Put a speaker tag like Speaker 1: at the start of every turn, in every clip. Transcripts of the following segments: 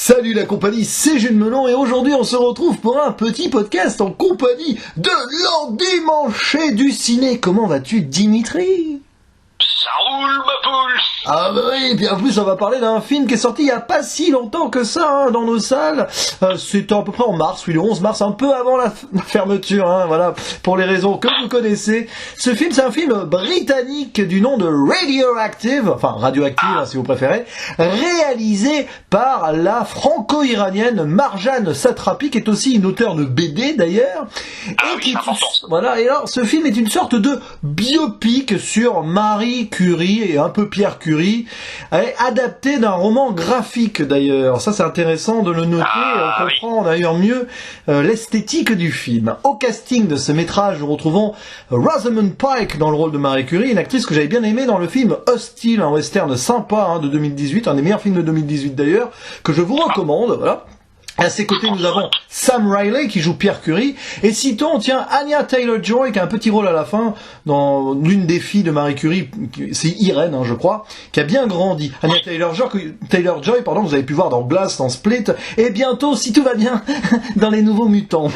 Speaker 1: Salut la compagnie, c'est Jules Melon et aujourd'hui on se retrouve pour un petit podcast en compagnie de l'endimanché du ciné. Comment vas-tu, Dimitri ?
Speaker 2: Ça roule, ma poule.
Speaker 1: Ah bah oui, et puis en plus on va parler d'un film qui est sorti il y a pas si longtemps que ça dans nos salles. C'était à peu près en mars, oui, le 11 mars, un peu avant la fermeture, voilà, pour les raisons que vous connaissez. Ce film, c'est un film britannique du nom de Radioactive, enfin Radioactive si vous préférez, réalisé par la franco-iranienne Marjane Satrapi, qui est aussi une auteure de BD d'ailleurs. Voilà, et alors ce film est une sorte de biopic sur Marie Curie et un peu Pierre Curie, adapté d'un roman graphique d'ailleurs. Ça c'est intéressant de le noter, on comprend d'ailleurs mieux l'esthétique du film. Au casting de ce métrage, nous retrouvons Rosamund Pike dans le rôle de Marie Curie, une actrice que j'avais bien aimée dans le film Hostile, un western sympa de 2018, un des meilleurs films de 2018 d'ailleurs, que je vous recommande, voilà. À ses côtés, nous avons Sam Riley qui joue Pierre Curie, et citons, Anya Taylor-Joy qui a un petit rôle à la fin dans l'une des filles de Marie Curie, c'est Irène, je crois, qui a bien grandi. Anya Taylor-Joy, vous avez pu voir dans Glass, dans Split, et bientôt, si tout va bien, dans Les Nouveaux Mutants.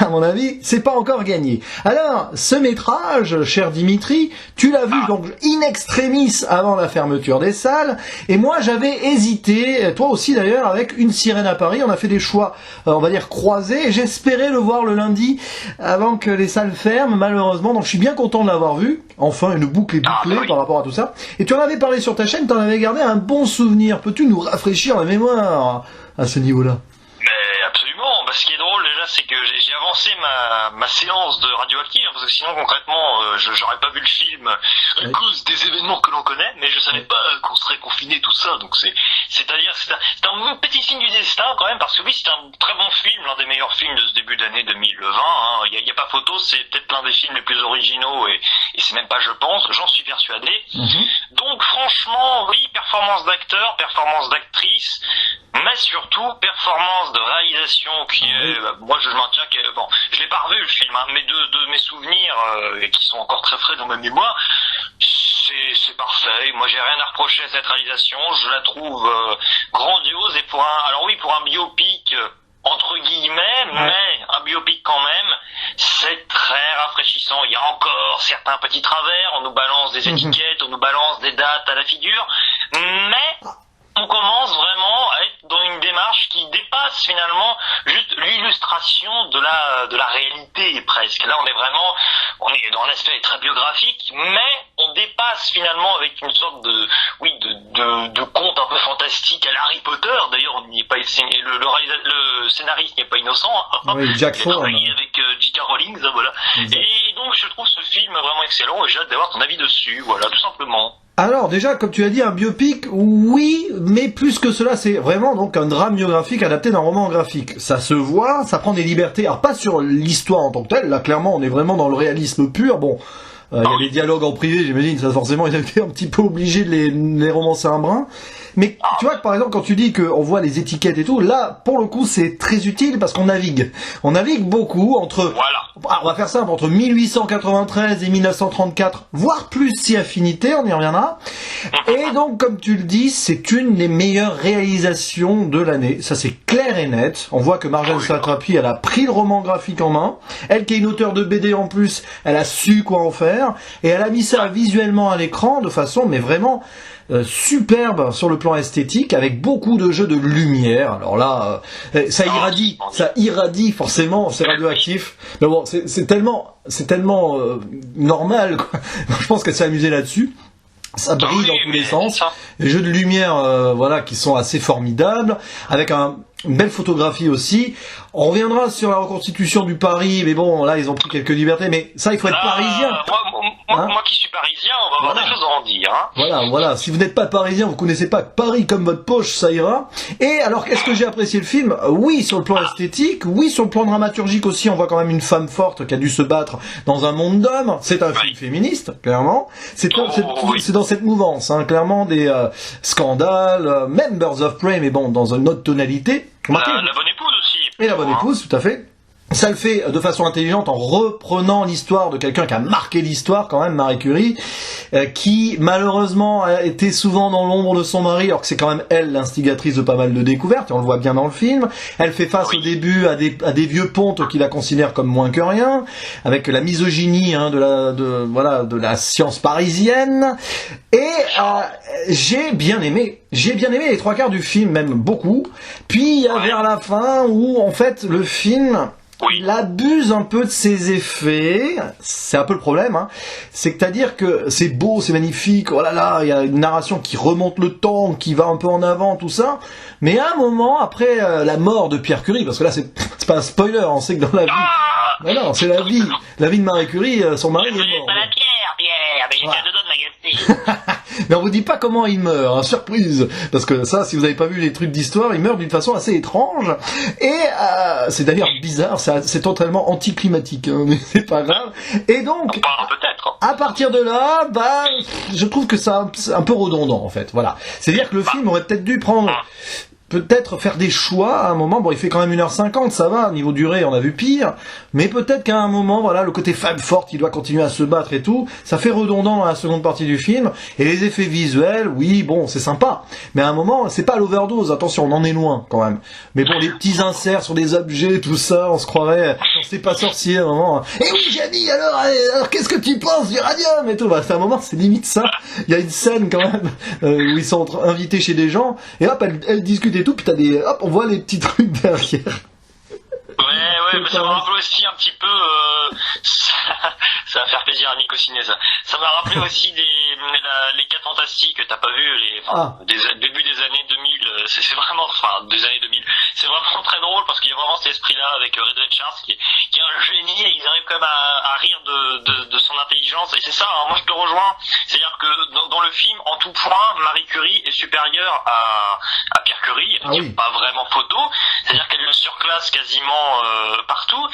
Speaker 1: À mon avis, c'est pas encore gagné. Alors, ce métrage, cher Dimitri, tu l'as vu donc in extremis avant la fermeture des salles, et moi j'avais hésité, toi aussi d'ailleurs, avec Une Sirène à Paris. On a fait des choix, on va dire croisés, et j'espérais le voir le lundi avant que les salles ferment, malheureusement, donc je suis bien content de l'avoir vu. Enfin, une boucle est bouclée par rapport à tout ça. Et tu en avais parlé sur ta chaîne, tu en avais gardé un bon souvenir. Peux-tu nous rafraîchir la mémoire à ce niveau-là ?
Speaker 2: Ce qui est drôle déjà, c'est que j'ai avancé ma séance de Radioactive, parce que sinon concrètement j'aurais pas vu le film à cause des événements que l'on connaît, mais je savais pas qu'on serait confiné, tout ça, donc c'est-à-dire c'est un petit signe du destin quand même, parce que oui, c'est un très bon film, l'un des meilleurs films de ce début d'année 2020, il y a pas photo, c'est peut-être l'un des films les plus originaux, et c'est même pas je pense, j'en suis persuadé. Donc franchement, oui, performance d'acteur, performance d'actrice, mais surtout performance de réalisation qui est, moi je maintiens que je l'ai pas revu le film, mais de mes souvenirs qui sont encore très frais dans ma mémoire, c'est parfait. Moi j'ai rien à reprocher à cette réalisation, je la trouve grandiose, et pour un biopic entre guillemets, mais un biopic quand même, c'est très rafraîchissant. Il y a encore certains petits travers, on nous balance des étiquettes, on nous balance des dates à la figure, mais on commence vraiment à être dans une démarche qui dépasse finalement juste l'illustration de la réalité presque. Là on est dans l'aspect très biographique, mais on dépasse finalement avec une sorte de conte un peu fantastique à la Harry Potter. D'ailleurs on n'y est pas, le scénariste n'est pas innocent.
Speaker 1: Oui, Jack
Speaker 2: il a travaillé avec J.K. Rowling, voilà. Et donc je trouve ce film vraiment excellent, et j'ai hâte d'avoir ton avis dessus, voilà, tout simplement.
Speaker 1: Alors déjà, comme tu as dit, un biopic, oui, mais plus que cela, c'est vraiment donc un drame biographique adapté d'un roman graphique. Ça se voit, ça prend des libertés, alors pas sur l'histoire en tant que telle, là clairement on est vraiment dans le réalisme pur, il y a des dialogues en privé, j'imagine, ça forcément ils ont été un petit peu obligés de les romancer un brin. Mais tu vois que par exemple quand tu dis qu'on voit les étiquettes et tout, là pour le coup c'est très utile parce qu'on navigue. On navigue beaucoup entre, on va faire simple, entre 1893 et 1934, voire plus si affinité, on y reviendra. Et donc comme tu le dis, c'est une des meilleures réalisations de l'année. Ça c'est clair et net. On voit que Marjane Satrapi, elle a pris le roman graphique en main. Elle qui est une auteure de BD en plus, elle a su quoi en faire. Et elle a mis ça visuellement à l'écran de façon mais vraiment superbe sur le plan esthétique, avec beaucoup de jeux de lumière. Alors là, ça irradie forcément, c'est radioactif. Mais bon, c'est tellement normal, quoi. Je pense qu'elle s'est amusée là-dessus. Ça brille dans tous les sens. Les jeux de lumière, qui sont assez formidables, avec une belle photographie aussi. On reviendra sur la reconstitution du Paris, mais bon, là, ils ont pris quelques libertés, mais ça, il faut être parisien.
Speaker 2: Moi qui suis parisien, on va avoir des choses à en dire.
Speaker 1: Voilà. Si vous n'êtes pas parisien, vous connaissez pas Paris comme votre poche, ça ira. Et alors, qu'est-ce que j'ai apprécié le film ? Oui, sur le plan esthétique, oui, sur le plan dramaturgique aussi, on voit quand même une femme forte qui a dû se battre dans un monde d'hommes. C'est un film féministe, clairement. C'est dans cette mouvance, clairement, des scandales, même Birds of Prey, mais bon, dans une autre tonalité.
Speaker 2: La bonne épouse aussi.
Speaker 1: Et la bonne épouse, tout à fait. Ça le fait de façon intelligente en reprenant l'histoire de quelqu'un qui a marqué l'histoire quand même, Marie Curie, qui malheureusement a été souvent dans l'ombre de son mari, alors que c'est quand même elle l'instigatrice de pas mal de découvertes, et on le voit bien dans le film. Elle fait face au début à des vieux pontes qui la considèrent comme moins que rien, avec la misogynie de la science parisienne. Et j'ai bien aimé les trois quarts du film, même beaucoup. Puis il y a vers la fin où en fait le film il abuse un peu de ses effets, c'est un peu le problème, hein. C'est-à-dire que c'est beau, c'est magnifique, oh là là, il y a une narration qui remonte le temps, qui va un peu en avant, tout ça, mais à un moment, après la mort de Pierre Curie, parce que là c'est pas un spoiler, on sait que dans la vie, mais non, c'est la vie de Marie Curie, son mari est mort.
Speaker 2: Pas la Pierre, mais j'étais à deux doigts de m'agacer.
Speaker 1: Mais on vous dit pas comment il meurt, hein, surprise, parce que ça, si vous avez pas vu les trucs d'histoire, il meurt d'une façon assez étrange, et c'est d'ailleurs bizarre, c'est totalement anticlimatique, hein, mais c'est pas grave. Et donc,
Speaker 2: peut-être.
Speaker 1: À partir de là, je trouve que c'est un peu redondant en fait. Voilà, c'est-à-dire que le film aurait peut-être dû peut-être faire des choix à un moment. Bon, il fait quand même 1h50, ça va, niveau durée, on a vu pire. Mais peut-être qu'à un moment, voilà, le côté femme forte, il doit continuer à se battre et tout, ça fait redondant dans la seconde partie du film. Et les effets visuels, oui, bon, c'est sympa. Mais à un moment, c'est pas l'overdose, attention, on en est loin quand même. Mais bon, les petits inserts sur des objets, tout ça, on se croirait, c'est pas sorcier à un moment. Et oui, Jenny, alors qu'est-ce que tu penses du radium et tout. Bah, c'est un moment, c'est limite ça. Il y a une scène quand même où ils sont invités chez des gens, et hop, elle discute et tout, puis on voit les petits trucs derrière.
Speaker 2: Ouais, mais ça m'a rappelé aussi un petit peu, ça va faire plaisir à Nico Ciné, ça. Ça m'a rappelé aussi les 4 Fantastiques, t'as pas vu, début des années 2000, c'est vraiment, des années 2000. C'est vraiment très drôle parce qu'il y a vraiment cet esprit-là avec Reed Richards qui est un génie et ils arrivent quand même à rire de son intelligence. Et c'est ça, hein, moi je te rejoins. C'est-à-dire que dans le film, en tout point, Marie Curie est supérieure à Pierre Curie. Il n'y a pas vraiment photo. C'est-à-dire qu'elle le surclasse quasiment partout.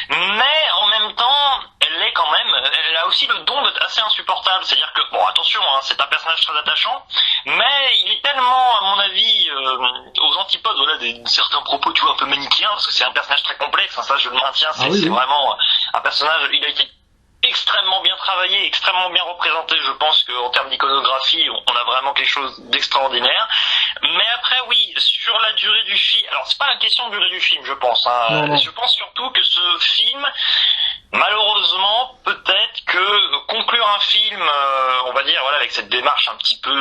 Speaker 2: Mais en même temps, elle a aussi le don d'être assez insupportable. C'est-à-dire que, bon, attention, hein, c'est un personnage très attachant, mais il est tellement, à mon avis, aux antipodes, de certains propos, tu vois, un peu manichéens, parce que c'est un personnage très complexe, hein, ça je le maintiens, c'est vraiment un personnage, il a été extrêmement bien travaillé, extrêmement bien représenté. Je pense qu'en termes d'iconographie, on a vraiment quelque chose d'extraordinaire. Mais après, oui, sur la durée du film, alors c'est pas la question de durée du film, je pense, hein. Je pense surtout que ce film, malheureusement, peut-être que conclure un film, on va dire, voilà, avec cette démarche un petit peu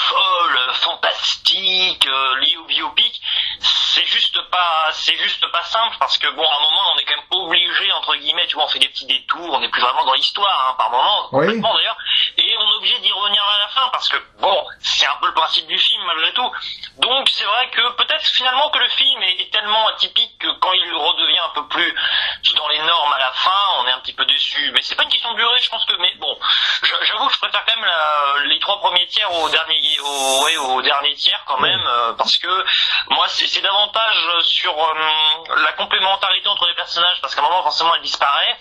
Speaker 2: folle, fantastique, liée au biopic, c'est juste pas simple, parce que bon, à un moment, on est quand même obligé, entre guillemets, tu vois, on fait des petits détours, on n'est plus vraiment dans l'histoire, hein, par moment, complètement d'ailleurs, et on est obligé d'y revenir à la fin, parce que bon, c'est un peu le principe du film malgré tout. Donc c'est vrai que peut-être finalement que le film est tellement atypique que quand il redevient un peu plus dans les normes à la fin, on est un petit peu déçu. Mais c'est pas une question de durée, je pense que, mais bon, j'avoue que je préfère quand même les 3 premiers tiers au dernier tiers quand même, parce que moi c'est davantage sur la complémentarité entre les personnages, parce qu'à un moment forcément elle disparaît.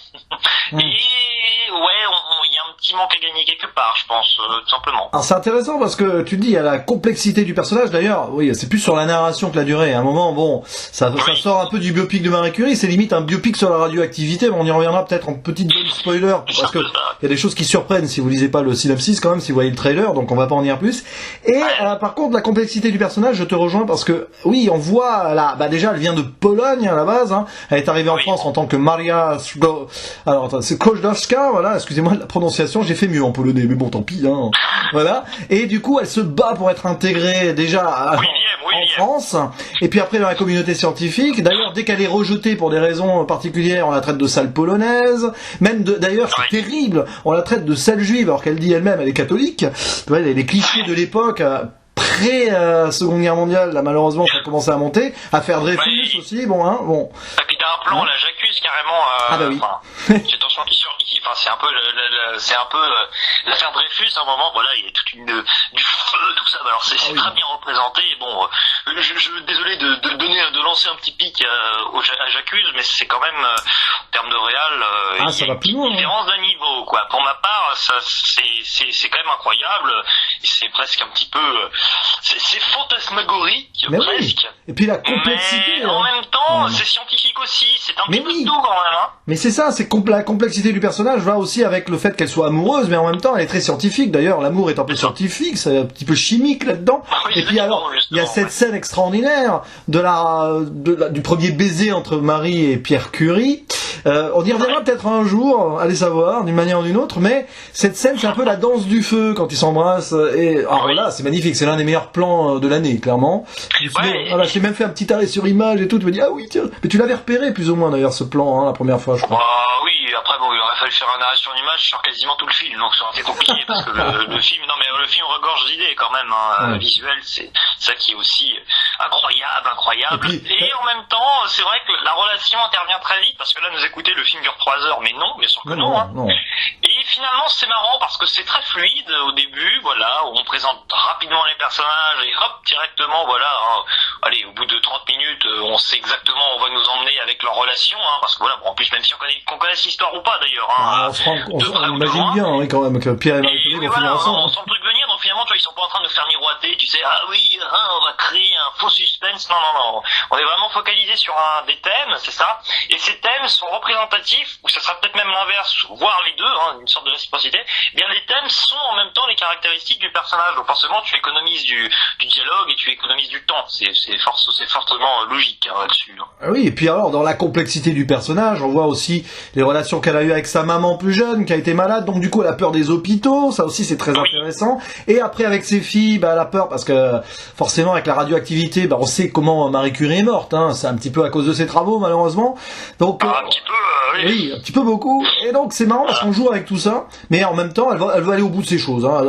Speaker 2: Et il y a un petit manque à gagner quelque part, je pense, tout simplement.
Speaker 1: Alors c'est intéressant parce que tu dis il y a la complexité du personnage. D'ailleurs, oui, c'est plus sur la narration que la durée. À un moment, bon, ça sort un peu du biopic de Marie Curie. C'est limite un biopic sur la radioactivité. Mais on y reviendra peut-être en petite zone spoiler parce que il y a des choses qui surprennent si vous lisez pas le synopsis quand même, si vous voyez le trailer. Donc on va pas en dire plus. Et par contre, la complexité du personnage, je te rejoins parce que oui, on voit là, déjà elle vient de Pologne à la base. Hein. Elle est arrivée en France en tant que Maria. Alors attends, c'est Kołdowska, voilà. Excusez-moi de la prononciation, j'ai fait mieux en polonais, mais bon, tant pis. Hein. Voilà. Et du coup, elle se bat pour être intégrée déjà en France, et puis après dans la communauté scientifique. D'ailleurs, dès qu'elle est rejetée pour des raisons particulières, on la traite de sale polonaise. Même d'ailleurs, c'est terrible, on la traite de sale juive, alors qu'elle dit elle-même, elle est catholique. Les clichés de l'époque. Seconde Guerre mondiale, là, malheureusement, ça a commencé à monter, à faire Dreyfus aussi, bon.
Speaker 2: Et puis t'as un plan, là, j'accuse carrément, attention, c'est un peu l'affaire Dreyfus, à un moment, voilà, il y a toute du feu, tout ça, alors c'est très bien représenté, bon, désolé de lancer un petit pic à j'accuse, mais c'est quand même, en termes de réal,
Speaker 1: ça va plus loin,
Speaker 2: une différence d'un niveau, quoi. Pour ma part, c'est quand même incroyable, c'est presque un petit peu, c'est fantasmagorique, presque.
Speaker 1: Oui. Et puis la complexité.
Speaker 2: Mais en même temps, c'est scientifique aussi, c'est un petit peu de tout quand même. Hein.
Speaker 1: Mais c'est ça, c'est la complexité du personnage va aussi avec le fait qu'elle soit amoureuse, mais en même temps elle est très scientifique. D'ailleurs, l'amour est un peu scientifique, c'est un petit peu chimique là-dedans.
Speaker 2: Oui,
Speaker 1: et puis alors, il y a cette scène extraordinaire du premier baiser entre Marie et Pierre Curie. On y reviendra peut-être un jour, allez savoir, d'une manière ou d'une autre, mais cette scène, c'est un peu la danse du feu quand ils s'embrassent. Et alors là, c'est magnifique, c'est l'un des meilleurs plans de l'année, clairement. Voilà, je t'ai même fait un petit arrêt sur image et tout, tu me dis, ah oui, tiens. Mais tu l'avais repéré plus ou moins d'ailleurs, ce plan, hein, la première fois, je crois.
Speaker 2: Oui, après, bon, il aurait fallu faire un arrêt sur image sur quasiment tout le film, donc ça aurait été compliqué, parce que le film regorge d'idées quand même, hein. Visuel, c'est ça qui est aussi incroyable. Et en même temps, c'est vrai que la relation intervient très vite, parce que là, nous écouter, le film dure 3 heures, mais non, bien sûr que non. Et finalement, c'est marrant, parce que c'est très fluide au début, voilà, où on présente rapidement les personnages, et hop, directement, voilà, allez, au bout de 30 minutes, on sait exactement où on va nous emmener avec leur relation, hein, parce que voilà, bon, en plus, même si qu'on connaisse l'histoire ou pas, d'ailleurs, hein,
Speaker 1: on imagine bien, oui, quand même, que Pierre et Marie vont finir ensemble.
Speaker 2: On sent le truc venir, donc finalement, tu vois, ils sont pas en train de nous faire miroiter, tu sais, ah oui, on va créer un faux suspense, non, on est vraiment focalisé sur des thèmes, c'est ça, et ces thèmes sont représentatifs, ou ça sera peut-être même l'inverse, voire les deux, hein, une sorte de réciprocité, eh bien les thèmes sont en même temps les caractéristiques du personnage, donc forcément tu économises du dialogue et tu économises du temps, c'est fortement logique hein, là-dessus.
Speaker 1: Hein. Oui, et puis alors dans la complexité du personnage, on voit aussi les relations qu'elle a eues avec sa maman plus jeune, qui a été malade, donc du coup elle a peur des hôpitaux, ça aussi c'est très intéressant, et après avec ses filles, elle a peur parce que forcément avec la radioactivité, on sait comment Marie Curie est morte, hein, c'est un petit peu à cause de ses travaux malheureusement, donc
Speaker 2: un petit peu,
Speaker 1: oui, un petit peu beaucoup, et donc c'est marrant parce qu'on joue avec tout ça, mais en même temps elle veut aller au bout de ses choses, hein,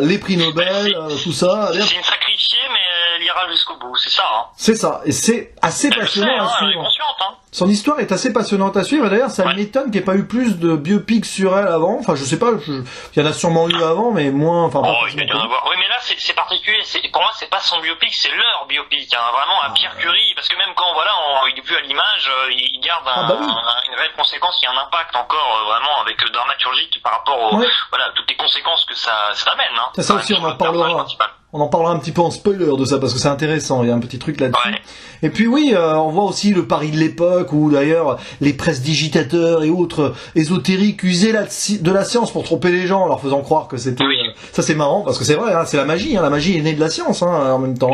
Speaker 1: les prix Nobel, tout ça.
Speaker 2: C'est une sacrifiée, mais elle ira jusqu'au bout, c'est ça. Hein.
Speaker 1: C'est ça, et c'est assez passionnant à suivre.
Speaker 2: Elle est consciente, hein.
Speaker 1: Son histoire est assez passionnante à suivre, et d'ailleurs ça m'étonne qu'il n'y ait pas eu plus de biopics sur elle avant, enfin je sais pas, il y en a sûrement eu avant, mais moins, enfin pas
Speaker 2: il y en a avoir. Oui, mais là c'est particulier, pour moi c'est pas son biopic, c'est leur biopic, hein, vraiment un Pierre Curie, parce que même quand voilà, il est plus à l'image, il garde une réelle conséquence, il y a un impact encore vraiment avec dramaturgique par rapport aux toutes les conséquences que ça amène. Hein.
Speaker 1: Ça aussi on en parlera. On en parlera un petit peu en spoiler de ça parce que c'est intéressant, il y a un petit truc là-dessus. Ouais. Et puis oui, on voit aussi le Paris de l'époque où d'ailleurs les prestidigitateurs et autres ésotériques usaient de la science pour tromper les gens en leur faisant croire que c'était... ça c'est marrant parce que c'est vrai, hein, c'est la magie est née de la science en même temps.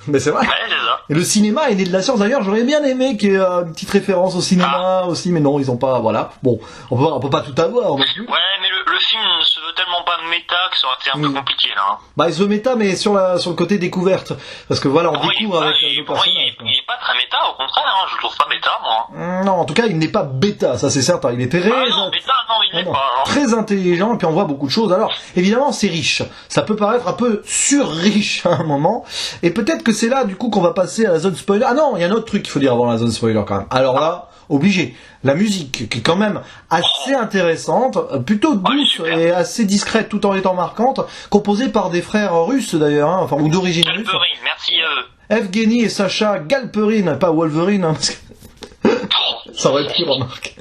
Speaker 1: Mais c'est vrai.
Speaker 2: Ouais, c'est ça.
Speaker 1: Et le cinéma est né de la science. D'ailleurs, j'aurais bien aimé qu'il y ait une petite référence au cinéma aussi, mais non, ils ont pas. Voilà. Bon, on peut pas tout avoir non plus.
Speaker 2: Ouais, mais le film ne se veut tellement pas méta que ça aurait été un peu compliqué là. Hein.
Speaker 1: Il se veut méta, mais sur le côté découverte, parce que voilà, on découvre avec le personnage.
Speaker 2: Il est pas très méta, au contraire. Hein, je le trouve pas méta, moi.
Speaker 1: Non, en tout cas, il n'est pas bêta, ça c'est certain. Il est très.
Speaker 2: Non, méta, non, il n'est pas. Hein.
Speaker 1: Très intelligent, et puis on voit beaucoup de choses. Alors, évidemment, c'est riche. Ça peut paraître un peu sur-riche à un moment, et peut-être que c'est là, du coup, qu'on va passer à la zone spoiler. Ah non, il y a un autre truc qu'il faut dire avant la zone spoiler quand même. Alors là, obligé. La musique, qui est quand même assez intéressante, plutôt douce et assez discrète tout en étant marquante, composée par des frères russes d'ailleurs, hein, ou d'origine russe.
Speaker 2: Galperin, merci à eux.
Speaker 1: Evgeny et Sacha Galperin, pas Wolverine, hein, parce que ça aurait pu remarquer.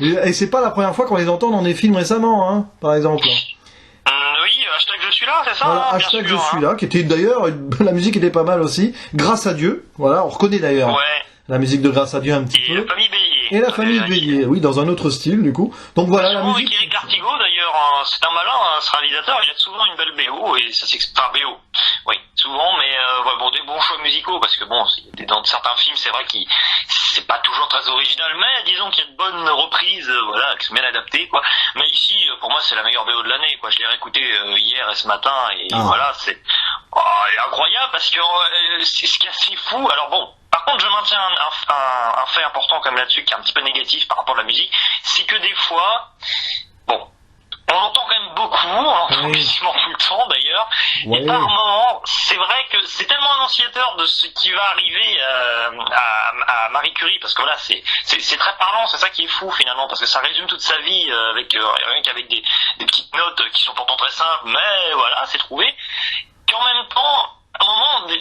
Speaker 1: Et c'est pas la première fois qu'on les entend dans des films récemment, hein, par exemple.
Speaker 2: Oui, hashtag je suis là, c'est ça.
Speaker 1: Voilà, hashtag je suis là, qui était d'ailleurs, la musique était pas mal aussi. Grâce à Dieu, voilà, on reconnaît d'ailleurs la musique de Grâce à Dieu un petit peu.
Speaker 2: Et la famille Bélier.
Speaker 1: Et la famille Bélier, oui, dans un autre style du coup. Donc voilà la musique.
Speaker 2: Avec Eric Artigo d'ailleurs, c'est un malin, ce réalisateur, il a souvent une belle BO et ça s'explique. Enfin BO, oui, souvent, mais des bons choix musicaux parce que bon, dans certains films, c'est vrai qu'il c'est pas toujours très original, mais disons qu'il y a de bonnes reprises, qui sont bien adaptées, quoi. Mais ici, pour moi, c'est la meilleure BO de l'année, quoi. Je l'ai réécouté hier et ce matin et voilà, c'est incroyable parce que c'est ce qui est assez fou. Alors bon. Par contre, je maintiens un fait important comme là-dessus, qui est un petit peu négatif par rapport à la musique, c'est que des fois, on entend quand même beaucoup, on entend quasiment tout le temps d'ailleurs, et par moments, c'est vrai que c'est tellement annonciateur de ce qui va arriver à Marie Curie, parce que voilà, c'est très parlant, c'est ça qui est fou finalement, parce que ça résume toute sa vie rien qu'avec des petites notes qui sont pourtant très simples, mais voilà, c'est trouvé, qu'en même temps, à un moment,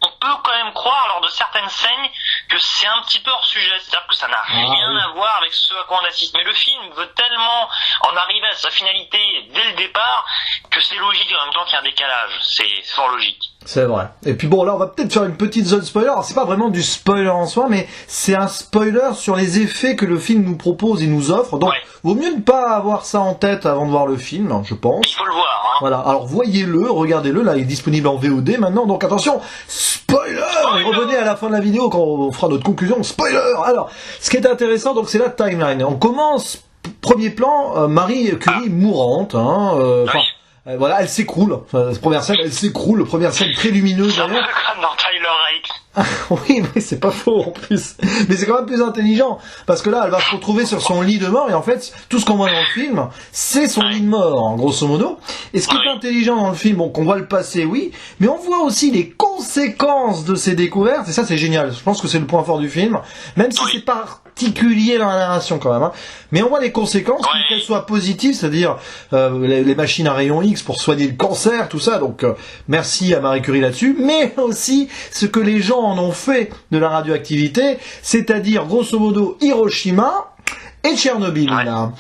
Speaker 2: on peut quand même croire lors de certaines scènes que c'est un petit peu hors sujet, c'est-à-dire que ça n'a rien à voir avec ce à quoi on assiste. Mais le film veut tellement en arriver à sa finalité dès le départ que c'est logique en même temps qu'il y a un décalage. C'est fort logique.
Speaker 1: C'est vrai. Et puis bon, là, on va peut-être faire une petite zone spoiler. Alors, c'est pas vraiment du spoiler en soi, mais c'est un spoiler sur les effets que le film nous propose et nous offre. Donc, vaut mieux ne pas avoir ça en tête avant de voir le film, je pense.
Speaker 2: Il faut le voir, hein.
Speaker 1: Voilà. Alors, voyez-le, regardez-le. Là, il est disponible en VOD maintenant. Donc, attention, spoiler! Et revenez à la fin de la vidéo quand on fera notre conclusion. Spoiler! Alors, ce qui est intéressant, donc, c'est la timeline. On commence, premier plan, Marie Curie mourante, hein, voilà, elle s'écroule. Enfin, première scène, elle s'écroule. Première scène très lumineuse d'ailleurs.
Speaker 2: Comme dans Tyler Rake.
Speaker 1: Oui, c'est pas faux en plus. Mais c'est quand même plus intelligent. Parce que là, elle va se retrouver sur son lit de mort. Et en fait, tout ce qu'on voit dans le film, c'est son lit de mort, en grosso modo. Et ce qui est intelligent dans le film, bon, qu'on voit le passé, oui. Mais on voit aussi les conséquences de ces découvertes. Et ça, c'est génial. Je pense que c'est le point fort du film. Même si c'est particulier dans la narration quand même. Hein. Mais on voit les conséquences, qu'elles soient positives, c'est-à-dire les machines à rayons X pour soigner le cancer, tout ça. Donc, merci à Marie Curie là-dessus. Mais aussi ce que les gens en ont fait de la radioactivité, c'est-à-dire grosso modo Hiroshima et Tchernobyl. Là.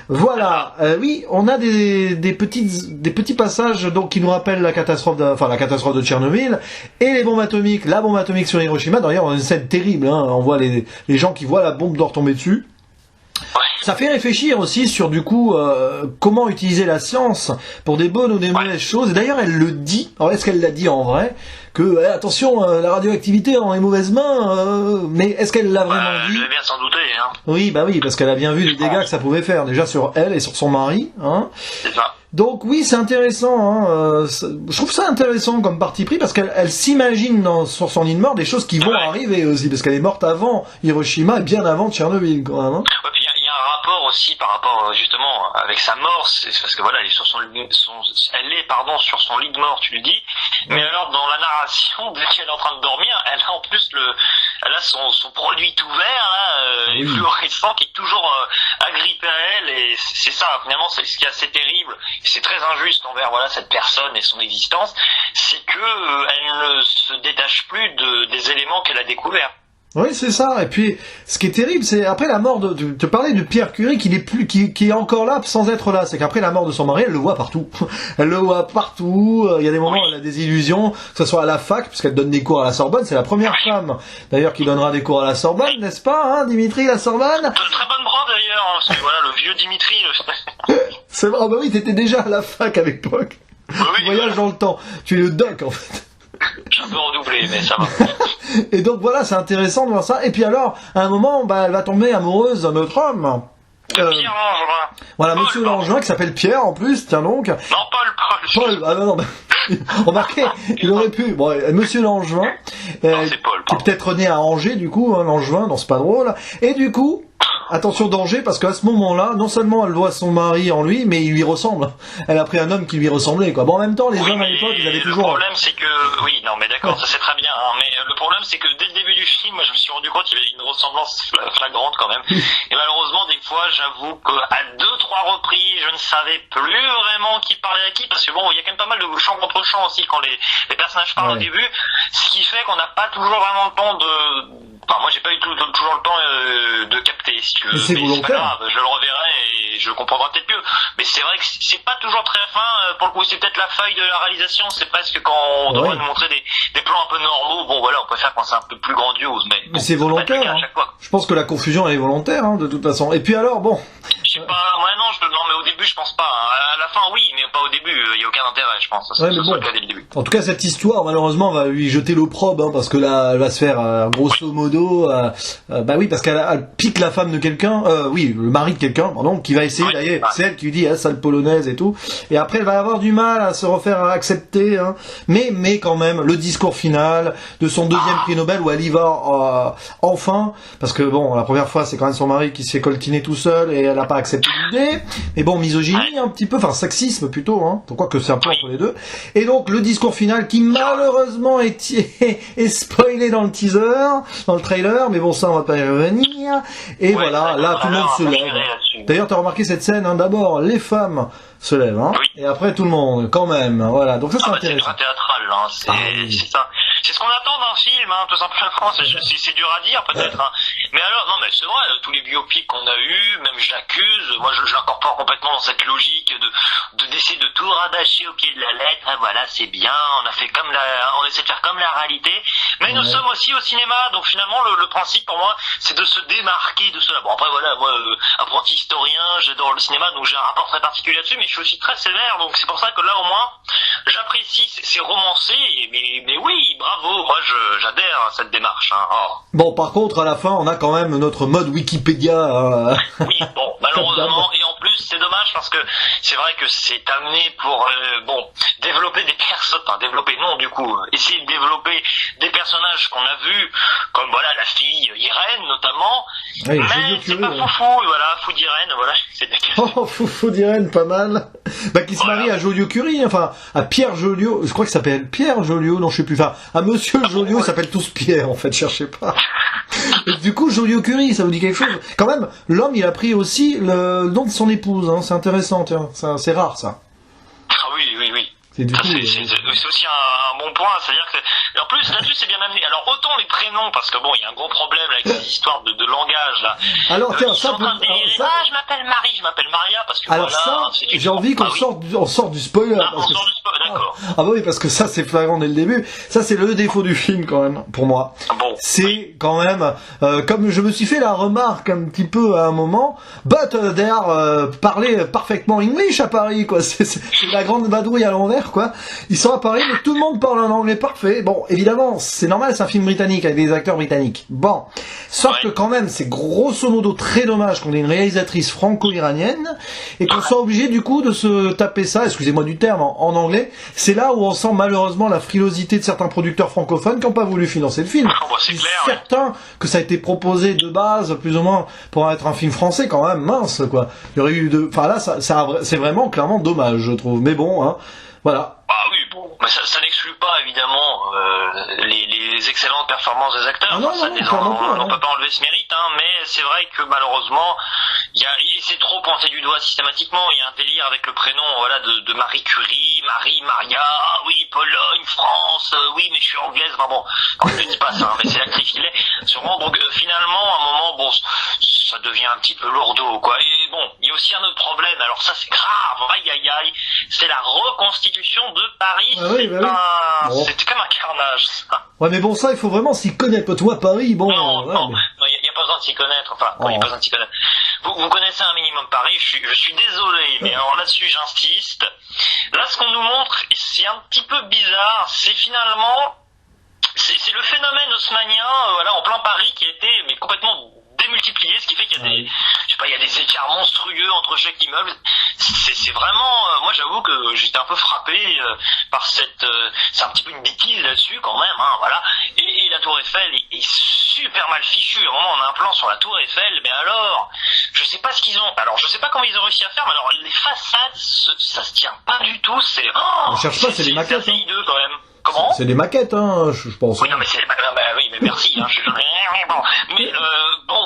Speaker 1: Voilà, oui, on a des petits passages donc qui nous rappellent la catastrophe de Tchernobyl et les bombes atomiques, la bombe atomique sur Hiroshima. D'ailleurs, on a une scène terrible, hein, on voit les gens qui voient la bombe leur tomber dessus. Ça fait réfléchir aussi sur du coup comment utiliser la science pour des bonnes ou des mauvaises choses. Et d'ailleurs, elle le dit. Alors, est-ce qu'elle l'a dit en vrai que attention, la radioactivité en est mauvaise main, mais est-ce qu'elle l'a vraiment dit?
Speaker 2: Je vais bien s'en douter, hein.
Speaker 1: Oui, bah oui, parce qu'elle a bien vu les dégâts que ça pouvait faire déjà sur elle et sur son mari, hein.
Speaker 2: C'est ça.
Speaker 1: Donc oui, c'est intéressant. Hein, je trouve ça intéressant comme parti pris parce qu'elle s'imagine sur son lit de mort des choses qui vont arriver aussi, parce qu'elle est morte avant Hiroshima et bien avant Tchernobyl quand même. Hein.
Speaker 2: Ouais, puis il y a un rapport aussi par rapport justement avec sa mort, c'est parce que voilà, elle est sur sur son lit de mort, tu lui dis. Mais alors dans la narration, dès qu'elle est en train de dormir, elle a en plus elle a son produit tout vert là, fluorescent qui est toujours agrippé à elle, et c'est ça finalement, c'est ce qui est assez terrible. C'est très injuste envers cette personne et son existence, c'est que elle ne se détache plus des éléments qu'elle a découverts.
Speaker 1: Oui, c'est ça. Et puis, ce qui est terrible, c'est après la mort de te parler de Pierre Curie, qui est encore là sans être là. C'est qu'après la mort de son mari, elle le voit partout. Elle le voit partout. Il y a des moments où elle a des illusions, que ce soit à la fac, puisqu'elle donne des cours à la Sorbonne. C'est la première femme, d'ailleurs, qui donnera des cours à la Sorbonne, n'est-ce pas, hein, Dimitri, la Sorbonne?
Speaker 2: Très bonne prof d'ailleurs, hein, parce que le vieux Dimitri.
Speaker 1: C'est vrai. Oh, bah oui, t'étais déjà à la fac à l'époque. Voyage dans le temps. Tu es le doc, en fait.
Speaker 2: J'ai un peu redoublé, mais ça va.
Speaker 1: Et donc voilà, c'est intéressant de voir ça. Et puis alors, à un moment, elle va tomber amoureuse d'un autre homme.
Speaker 2: Pierre Langevin.
Speaker 1: Voilà, Monsieur Langevin, qui s'appelle Pierre en plus, tiens donc.
Speaker 2: Non, Paul.
Speaker 1: Ah non. Remarquez, il aurait pu. Bon, Monsieur Langevin,
Speaker 2: c'est Paul,
Speaker 1: qui est peut-être né à Angers, du coup, hein, Langevin, non, c'est pas drôle. Et du coup, attention danger, parce qu'à ce moment-là, non seulement elle voit son mari en lui, mais il lui ressemble. Elle a pris un homme qui lui ressemblait, quoi. Bon, en même temps, les hommes à l'époque, ils avaient toujours...
Speaker 2: Le problème, c'est que... Oui, non, mais d'accord, ça c'est très bien, hein, mais le problème, c'est que dès le début du film, moi, je me suis rendu compte qu'il y avait une ressemblance flagrante, quand même. Et malheureusement, des fois, j'avoue qu'à 2-3 reprises, je ne savais plus vraiment qui parlait à qui, parce que bon, il y a quand même pas mal de chants contre chants aussi, quand les personnages parlent au début, ce qui fait qu'on n'a pas toujours vraiment le temps de... Enfin, moi, j'ai pas eu toujours le temps de capter, si tu veux.
Speaker 1: Mais c'est volontaire.
Speaker 2: Pas grave, je le reverrai et je comprendrai peut-être mieux. Mais c'est vrai que c'est pas toujours très fin. Pour le coup, c'est peut-être la faille de la réalisation. C'est presque quand on devrait nous montrer des plans un peu normaux. Bon, voilà, on préfère quand c'est un peu plus grandiose. Mais bon,
Speaker 1: c'est volontaire. Hein. Je pense que la confusion, elle est volontaire, hein, de toute façon. Et puis alors, bon...
Speaker 2: Je sais pas, non, mais au début, je pense pas. Hein. À la fin, oui, mais pas au début. Il y a aucun intérêt, je pense.
Speaker 1: Ouais, mais bon.
Speaker 2: Dès le début.
Speaker 1: En tout cas, cette histoire, malheureusement, va lui jeter l'opprobre, hein, parce que là, elle va se faire, grosso modo, bah oui, parce qu'elle pique la femme de quelqu'un, le mari de quelqu'un, pardon, qui va essayer d'ailleurs, c'est elle qui lui dit, sale polonaise et tout. Et après, elle va avoir du mal à se refaire accepter, hein. Mais quand même, le discours final de son deuxième prix Nobel où elle y va, enfin, parce que bon, la première fois, c'est quand même son mari qui se fait coltiner tout seul et elle n'a pas accepté l'idée. Mais bon, misogynie un petit peu, enfin sexisme plutôt, hein. Pourquoi que c'est un peu entre les deux. Et donc le discours final qui malheureusement est spoilé dans le teaser, dans le trailer, mais bon ça on va pas y revenir. Et voilà, là tout le monde se lève. D'ailleurs t'as remarqué cette scène, hein, d'abord les femmes se lèvent, hein, et après tout le monde, quand même. Voilà, donc ça c'est intéressant.
Speaker 2: C'est très théâtral, hein. C'est ça. c'est ce qu'on attend d'un film, hein, tout simplement. C'est dur à dire, peut-être. Hein. Mais alors, non, mais c'est vrai, tous les biopics qu'on a eus, même je l'accuse, moi je l'incorpore complètement dans cette logique d'essayer de tout rattacher au pied de la lettre. Ah, voilà, c'est bien, on essaie de faire comme la réalité. Mais nous sommes aussi au cinéma, donc finalement le principe pour moi, c'est de se démarquer de cela. Bon après voilà, moi apprenti historien, j'adore le cinéma, donc j'ai un rapport très particulier là-dessus, mais je suis aussi très sévère, donc c'est pour ça que là au moins j'apprécie, c'est romancé, mais oui, bravo, moi j'adhère à cette démarche. Hein. Oh.
Speaker 1: Bon, par contre, à la fin, on a quand même notre mode Wikipédia.
Speaker 2: Oui, bon, malheureusement, et en plus c'est dommage parce que c'est vrai que c'est amené pour développer des personnes, enfin développer non du coup, essayer de développer des personnages qu'on a vus, comme voilà la fille Irène notamment,
Speaker 1: oui,
Speaker 2: mais c'est pas foufou, voilà, fou d'Irène, voilà, c'est
Speaker 1: oh, foufou d'Irène, pas mal. Bah, qui se marie à Joliot-Curie, enfin, à Pierre Joliot, je crois qu'il s'appelle Pierre Joliot, non, je sais plus, enfin, à Monsieur Joliot, ils s'appellent tous Pierre, en fait, cherchez pas. Et du coup, Joliot-Curie, ça vous dit quelque chose? Quand même, l'homme, il a pris aussi le nom de son épouse, hein, c'est intéressant, tiens, c'est rare, ça.
Speaker 2: Ah oui.
Speaker 1: C'est
Speaker 2: aussi un bon point, c'est-à-dire que, en plus, là-dessus, c'est bien amené. Alors, autant les prénoms, parce que bon, il y a un gros problème avec ces histoires de langage, là.
Speaker 1: Alors, tiens,
Speaker 2: ça, je m'appelle Marie, je m'appelle Maria, parce que
Speaker 1: alors
Speaker 2: voilà.
Speaker 1: Ça, j'ai envie qu'on sorte du spoiler.
Speaker 2: Ah, on sort du spoiler, d'accord.
Speaker 1: Ah oui, parce que ça, c'est flagrant dès le début. Ça, c'est le défaut du film, quand même, pour moi.
Speaker 2: Bon.
Speaker 1: C'est quand même, comme je me suis fait la remarque un petit peu à un moment, but they are parler parfaitement English à Paris, quoi. C'est la grande vadrouille à l'envers, quoi. Ils sont à Paris, mais tout le monde parle un anglais parfait. Bon, évidemment, c'est normal, c'est un film britannique avec des acteurs britanniques. Bon, sauf que quand même, c'est grosso modo très dommage qu'on ait une réalisatrice franco-iranienne et qu'on soit obligé du coup de se taper ça, excusez-moi du terme, en anglais. C'est là où on sent malheureusement la frilosité de certains producteurs francophones qui n'ont pas voulu financer le film.
Speaker 2: C'est clair,
Speaker 1: certain que ça a été proposé de base, plus ou moins, pour être un film français quand même, mince, quoi. Il y aurait eu enfin là, c'est vraiment clairement dommage, je trouve. Mais bon, hein, voilà.
Speaker 2: Ah oui, bon, mais ça n'exclut pas évidemment les excellentes performances des acteurs.
Speaker 1: Ah non,
Speaker 2: on peut pas enlever ce mérite, hein, mais c'est vrai que malheureusement, il s'est trop pointé du doigt systématiquement. Il y a un délire avec le prénom, voilà, de Marie Curie, Maria, ah oui, Pologne, France, oui, mais je suis anglaise. Enfin bon, on ne dit pas ça, hein, mais c'est l'actrice qu'il est. Sûrement, donc finalement, à un moment, bon, ça devient un petit peu lourdeau, quoi. Et bon, il y a aussi un autre problème. Alors ça, c'est grave. Aïe. C'est la reconstitution de Paris.
Speaker 1: Ah oui,
Speaker 2: C'était comme un carnage, ça.
Speaker 1: Ouais, mais bon, ça, il faut vraiment s'y connaître. Toi, Paris, bon.
Speaker 2: Non, il n'y a pas besoin de s'y connaître. Enfin, il n'y a pas besoin de s'y connaître. Vous connaissez un minimum Paris. Je suis désolé, mais alors là-dessus, j'insiste. Là, ce qu'on nous montre, c'est un petit peu bizarre. C'est finalement, c'est le phénomène haussmannien, voilà, en plein Paris, qui a été mais complètement démultiplié, ce qui fait qu'il y a des, je sais pas, il y a des écarts monstrueux entre chaque immeuble. C'est vraiment, moi j'avoue que j'étais un peu frappé par c'est un petit peu une bêtise là-dessus quand même, hein, voilà. Et la Tour Eiffel est super mal fichue. À un moment, on a un plan sur la Tour Eiffel, mais alors, je sais pas ce qu'ils ont. Alors, je sais pas comment ils ont réussi à faire, mais alors les façades, ça se tient pas du tout.
Speaker 1: On cherche pas, c'est des maquettes.
Speaker 2: C'est hideux quand même. Comment ?
Speaker 1: C'est des maquettes, hein, je pense.
Speaker 2: Oui, non, mais oui, mais merci, hein, mais bon,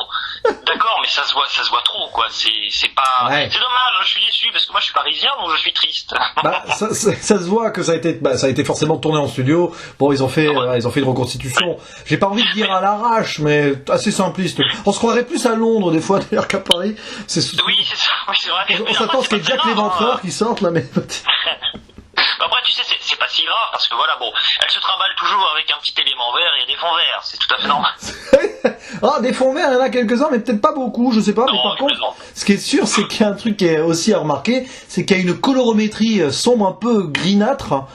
Speaker 2: d'accord, mais ça se voit trop, quoi. C'est pas, c'est dommage, je suis déçu, parce que moi je suis parisien, donc je suis triste.
Speaker 1: Bah, ça se voit que ça a été forcément tourné en studio. Bon, ils ont fait une reconstitution. J'ai pas envie de dire à l'arrache, mais assez simpliste. On se croirait plus à Londres, des fois, d'ailleurs, qu'à Paris.
Speaker 2: Oui, c'est ça, oui, c'est vrai.
Speaker 1: On s'attend à ce qu'il y ait Jack l'Éventreur qui sorte, là, mais...
Speaker 2: Après, tu sais, c'est pas si grave, parce que voilà, bon, elle se trimballe toujours avec un petit élément vert et des fonds verts, c'est tout à fait normal.
Speaker 1: Ah, des fonds verts, il y en a quelques-uns, mais peut-être pas beaucoup, je sais pas, mais par contre, ce qui est sûr, c'est qu'il y a un truc qui est aussi à remarquer, c'est qu'il y a une colorométrie sombre un peu verdâtre,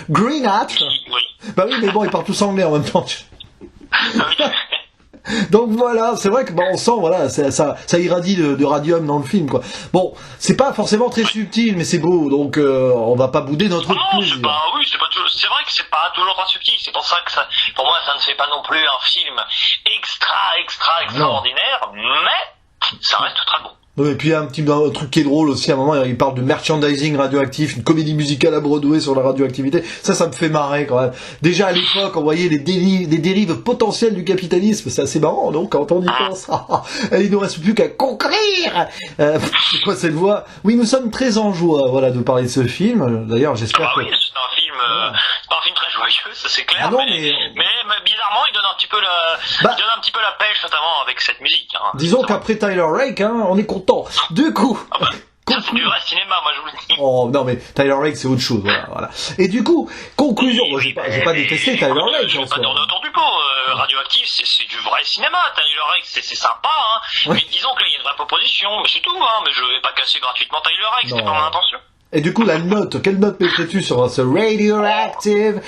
Speaker 1: greenâtre.
Speaker 2: Oui.
Speaker 1: Bah oui, mais bon, ils parlent tous anglais en même temps. Donc voilà, c'est vrai que on sent, voilà, ça irradie de radium dans le film, quoi. Bon, c'est pas forcément très subtil, mais c'est beau, donc on va pas bouder notre plaisir.
Speaker 2: C'est vrai que c'est pas toujours pas subtil. C'est pour ça que pour moi, ça ne fait pas non plus un film extraordinaire, mais ça reste très bon.
Speaker 1: Et puis il y a un truc qui est drôle aussi, à un moment il parle de merchandising radioactif, une comédie musicale à Broadway sur la radioactivité, ça me fait marrer quand même. Déjà à l'époque on voyait des dérives potentielles du capitalisme, c'est assez marrant donc quand on y pense. Il nous reste plus qu'à conquérir. C'est quoi cette voix ? Oui, nous sommes très en joie, voilà, de parler de ce film, d'ailleurs j'espère
Speaker 2: Oui, c'est un film c'est pas un film très joyeux, ça c'est clair.
Speaker 1: Ah non,
Speaker 2: mais bizarrement, il donne un petit peu la pêche, notamment avec cette musique. Hein.
Speaker 1: Disons qu'après Tyler Rake, on est content. Du coup.
Speaker 2: Ça, c'est du vrai cinéma, moi je vous le dis.
Speaker 1: Oh non, mais Tyler Rake c'est autre chose, voilà. Et du coup, conclusion, moi j'ai pas détesté Tyler Rake.
Speaker 2: Je vais pas dire autour du pot. Radioactive, c'est du vrai cinéma. Tyler Rake, c'est sympa, hein.
Speaker 1: Ouais.
Speaker 2: Mais disons que là, il y a une vraie proposition, mais c'est tout, hein. Mais je vais pas casser gratuitement Tyler Rake, c'était pas mon intention.
Speaker 1: Et du coup, la note, quelle note mettrais-tu sur ce Radioactive,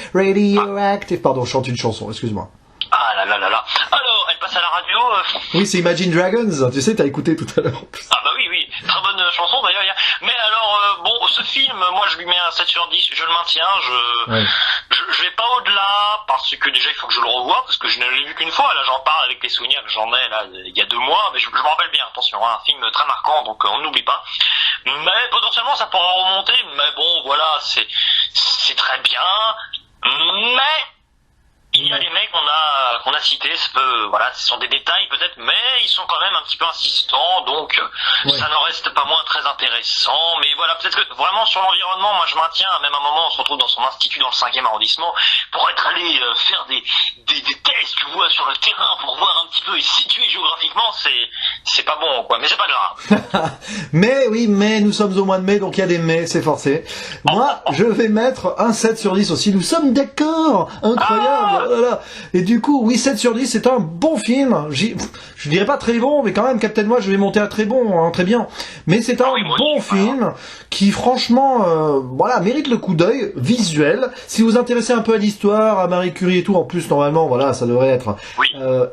Speaker 1: pardon, je chante une chanson, excuse-moi.
Speaker 2: Ah là là là là. Alors, elle passe à la radio.
Speaker 1: Oui, c'est Imagine Dragons, tu sais, t'as écouté tout à l'heure.
Speaker 2: Ah bah oui. Très bonne chanson d'ailleurs. Mais alors, bon, ce film, moi je lui mets un 7 sur 10, je le maintiens. Je vais pas au-delà, parce que déjà il faut que je le revoie, parce que je ne l'ai vu qu'une fois. Là, j'en parle avec les souvenirs que j'en ai là il y a 2 mois, mais je me rappelle bien, attention, hein, un film très marquant, donc on n'oublie pas. Mais potentiellement ça pourra remonter, mais bon, voilà, c'est très bien. Mais il y a des mecs qu'on a cités, voilà, ce sont des détails peut-être, mais ils sont quand même un petit peu insistants, donc ça n'en reste pas moins très intéressant. Mais voilà, peut-être que vraiment sur l'environnement, moi je maintiens, même à un moment on se retrouve dans son institut dans le 5e arrondissement, pour être allé faire des tests, tu vois, sur le terrain, pour voir un petit peu et situer géographiquement, c'est pas bon, quoi, mais c'est pas grave.
Speaker 1: mais nous sommes au mois de mai, donc il y a des mais, c'est forcé. Moi, je vais mettre un 7 sur 10 aussi, nous sommes d'accord, incroyable. Voilà. Et du coup, oui, 7 sur 10, c'est un bon film. Je dirais pas très bon, mais quand même, Captain Moi, je vais monter à très bon, hein, très bien. Mais c'est un bon film qui, franchement, mérite le coup d'œil visuel. Si vous vous intéressez un peu à l'histoire, à Marie Curie et tout, en plus, normalement, voilà, ça devrait être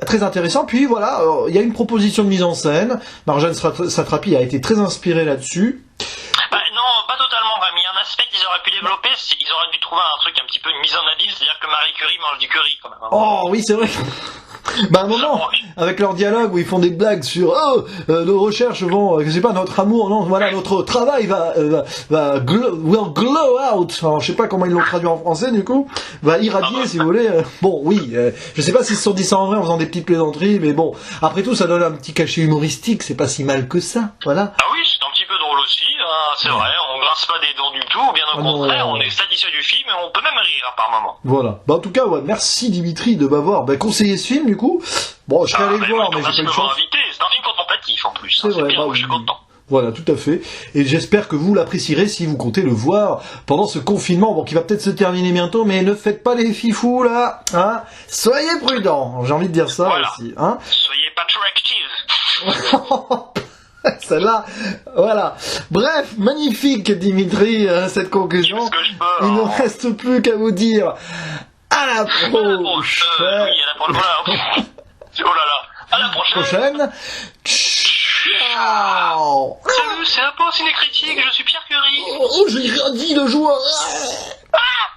Speaker 1: très intéressant. Puis voilà, il y a une proposition de mise en scène. Marjane Satrapi a été très inspirée là-dessus.
Speaker 2: Non, pas totalement, Rémi. Un aspect qu'ils auraient pu développer, ils auraient dû trouver un truc un petit peu, une mise en abîme, c'est-à-dire que Marie Curie mange du curry, quand même.
Speaker 1: Oh, oui, c'est vrai. Un moment, avec leur dialogue où ils font des blagues sur nos recherches vont, je sais pas, notre amour, non, voilà, notre travail will glow out. Alors, je sais pas comment ils l'ont traduit en français, du coup, va irradier, si vous voulez. Bon, oui, je sais pas s'ils se sont dit ça en vrai en faisant des petites plaisanteries, mais bon, après tout, ça donne un petit cachet humoristique, c'est pas si mal que ça, voilà.
Speaker 2: Ah oui, c'est un petit peu drôle aussi, hein, c'est vrai, on grince pas des dents du tout, bien au contraire, on est satisfait du film et on peut même rire par moment.
Speaker 1: Voilà. Bah, en tout cas, merci Dimitri de m'avoir conseillé ce film, du coup. Bon, je serais allé le voir, mais j'ai pas eu le temps.
Speaker 2: C'est un film contemplatif en plus.
Speaker 1: C'est vrai,
Speaker 2: bien, je suis content.
Speaker 1: Voilà, tout à fait. Et j'espère que vous l'apprécierez si vous comptez le voir pendant ce confinement, bon, qui va peut-être se terminer bientôt, mais ne faites pas les fifous, là, hein. Soyez prudents. J'ai envie de dire ça aussi, hein.
Speaker 2: Soyez pas trop actifs.
Speaker 1: Celle-là, voilà. Bref, magnifique, Dimitri, cette conclusion. Il ne reste plus qu'à vous dire à la prochaine.
Speaker 2: Oui, à la prochaine. Oh là là. À la prochaine.
Speaker 1: Ciao.
Speaker 2: Salut, c'est un peu ciné critique, je suis Pierre Curie.
Speaker 1: Oh, j'ai rien dit de joie.
Speaker 2: Ah